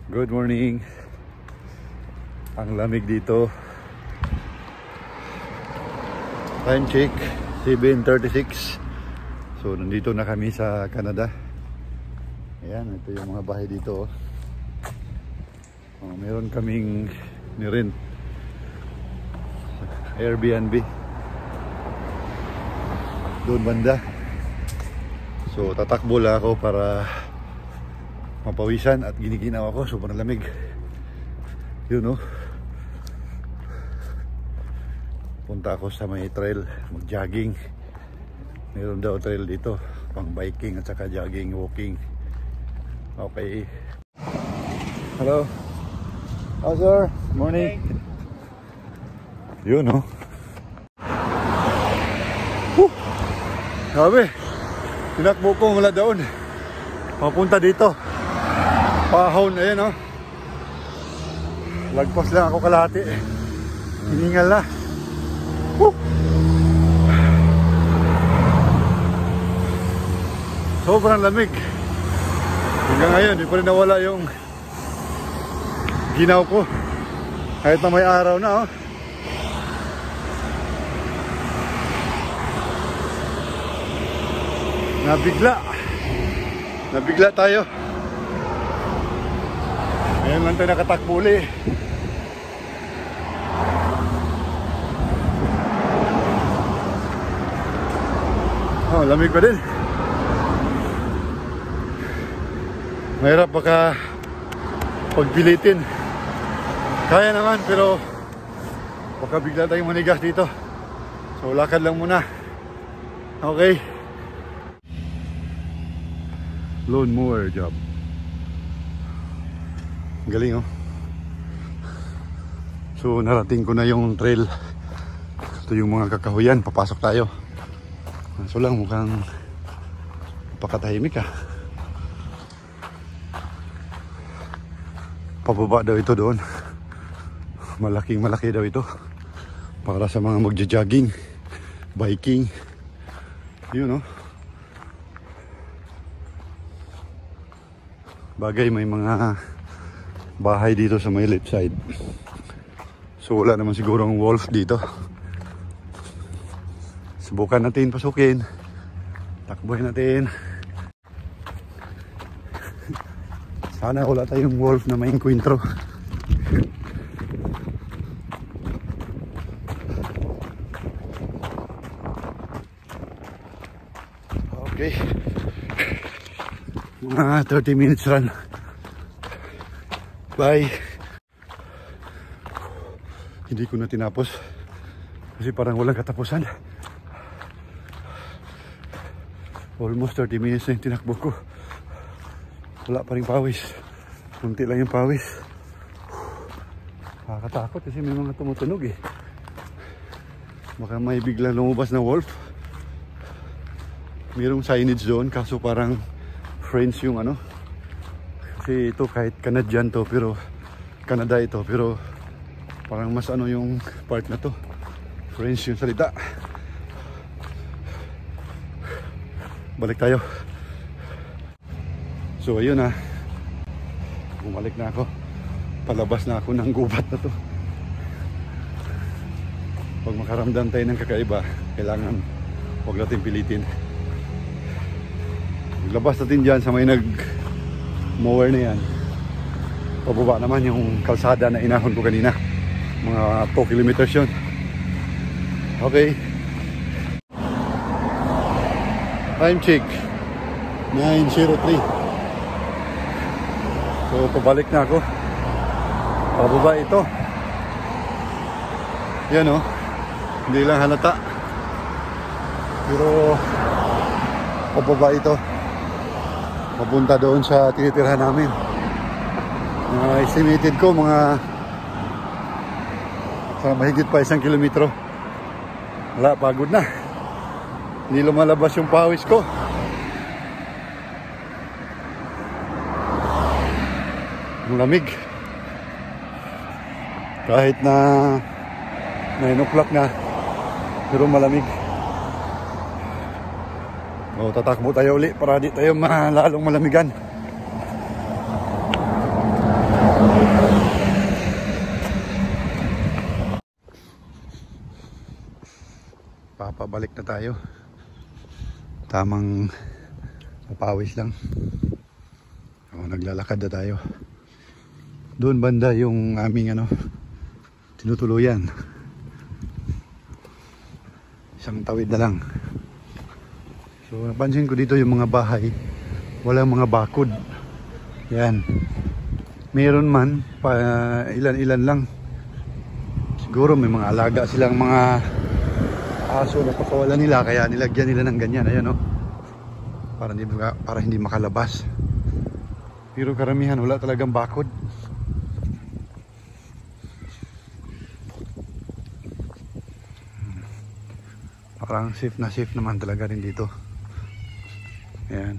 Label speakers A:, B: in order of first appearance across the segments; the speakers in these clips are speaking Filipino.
A: Good morning. Ang lamig dito. Time check 7:36. So nandito na kami sa Canada. Ayan, ito yung mga bahay dito. Meron kaming nirent Airbnb doon banda. So tatakbo lang ako para mapawisan at giniginaw ako. Sobrang lamig. Yun, no? Punta ako sa may trail, mag-jogging. Meron daw trail dito, pang biking at saka jogging, walking. Okay. Hello. Oh, sir. Morning. Yun, no? Sabi, tinakbo ko mula doon papunta dito. Pahon, ayan, no? Lagpas lang ako kalahati. Hiningal na. Sobrang lamig. Hanggang ngayon, di pa rin nawala yung ginaw ko. Kahit na may araw na, oh. Nabigla tayo. Ngayon lang tayo nakatakbo uli. Oh, lamig pa din. Mahirap baka pagpilitin. Kaya naman, pero baka bigla tayong manigas dito. So lakad lang muna. Okay. Lawn mower job. Galing, oh. So narating ko na yung trail. Ito yung mga kakahuyan. Papasok tayo. So lang mukhang pakatahimik, ah. Pababa daw ito doon. Malaki daw ito. Para sa mga magja-jogging, biking. Yun, no? Bagay may mga bahay dito sa may left side. So wala naman sigurong wolf dito. Subukan natin pasukin. Takbuhin natin. Sana wala tayong wolf na may enkwentro. Okay. Mga 30 minutes run. Bye. Hindi ko na tinapos kasi parang walang katapusan. Almost 30 minutes na yung tinakbo ko. Wala pa rin pawis. Kunti lang yung pawis. Nakakatakot kasi may mga tumutunog, eh. Baka may biglang lumabas na wolf. Mayroong signage doon kaso parang French yung ano. Kasi ito kahit Canadian to, pero Canada ito, pero parang mas ano yung part na to. French yung salita. Balik tayo. So ayun, ah. Bumalik na ako. Palabas na ako ng gubat na to. Pag makaramdam tayo ng kakaiba, kailangan huwag natin pilitin. Labas natin dyan sa may nag-mower na yan. Pababa naman yung kalsada na inahon ko kanina. Mga 2 kilometers yun. Okay. Time check 9:03. So pabalik na ako. Pababa ito. Yan, oh. Hindi lang halata. Pero pababa ito. Papunta doon sa tinitirhan namin. Estimated ko mga mahigit pa 1 kilometro. Wala, pagod na. Hindi lumalabas yung pawis ko. Ang lamig. Kahit na 9 o'clock na, pero malamig. O, tatakbo tayo uli para di tayo lalong malamigan. pabalik na tayo. Tamang mapawis lang. Naglalakad na tayo. Doon banda yung aming tinutuluyan. Isang tawid na lang. So napansin ko dito yung mga bahay, walang mga bakod. Yan. Meron man pa ilan-ilan lang. Siguro may mga alaga silang mga aso na pakawalan nila, kaya nilagyan nila ng ganyan. Ayan, para hindi makalabas. Pero karamihan wala talagang bakod. Parang safe naman talaga rin dito. Ayan.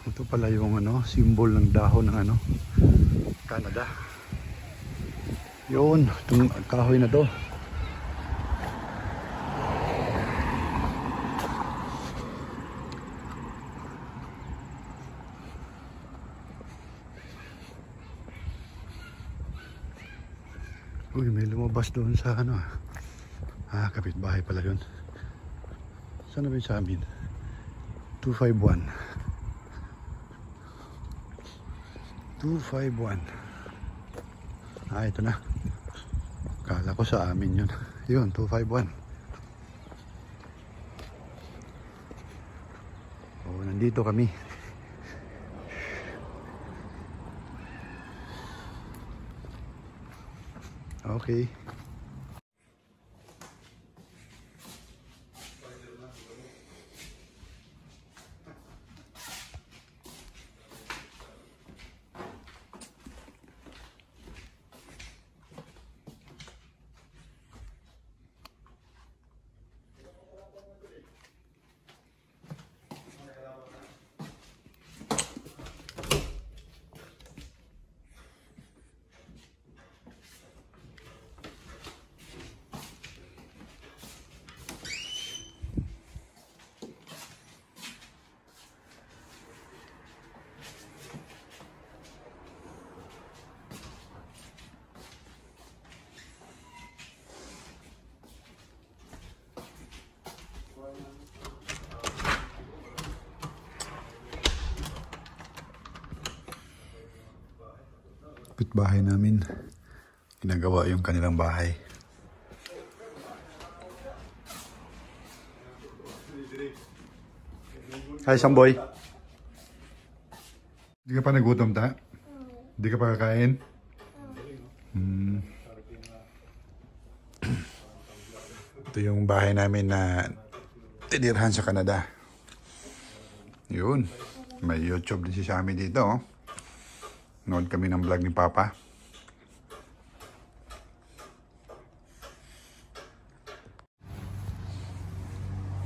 A: Ito pala yung symbol ng dahon ng Canada. Yun, itong kahoy na to. Uy, may lumabas doon sa kapitbahay pala yun. Saan na ba yung sa amin? 251. 251. Ito na. Kala ko sa amin yun. Yun, 251. Nandito kami. Okay. Bahay namin, ginagawa yung kanilang bahay. Hi Samboy, di ka pa nagutom ta? Di ka pa kakain? Ito yung bahay namin na tinirhan sa Canada. Yun, may YouTube din si Sammy dito. Nood kami ng vlog ni Papa.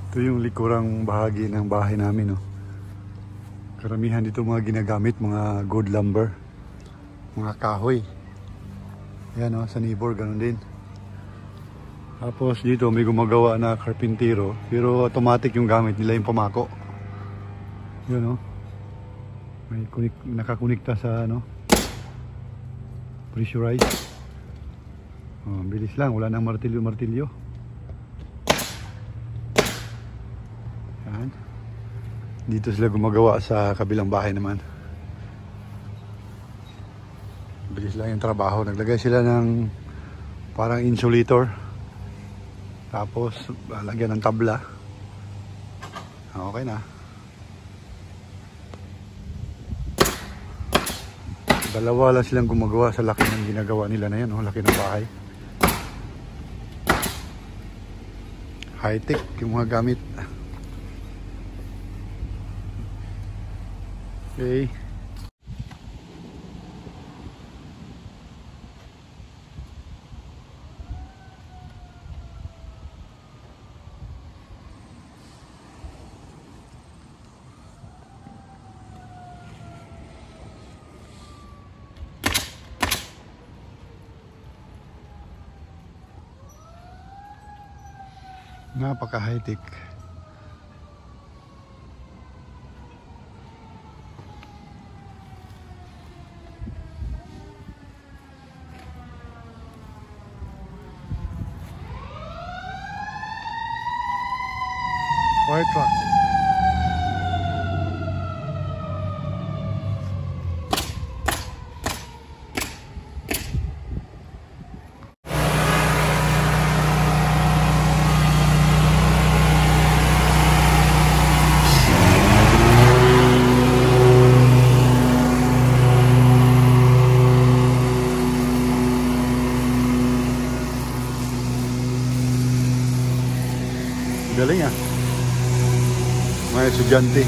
A: Ito yung likurang bahagi ng bahay namin. Karamihan dito mga ginagamit, mga good lumber, mga kahoy. Ayan sa Nibor, ganun din. Tapos dito may gumagawa na karpintero, pero automatic yung gamit nila, yung pamako. Yun may nakakunikta sa pressurized. Bilis lang, wala nang martilyo. Yan. Dito sila gumagawa sa kabilang bahay naman. Bilis lang yung trabaho. Naglagay sila ng parang insulator. Tapos lagyan ng tabla. Okay na. Dalawa lang silang gumagawa sa laki ng ginagawa nila na yan, laki ng bahay. High-tech yung mga gamit. Okay. Napaka high-tech. Fire truck. Galing ah. Mga estudyante.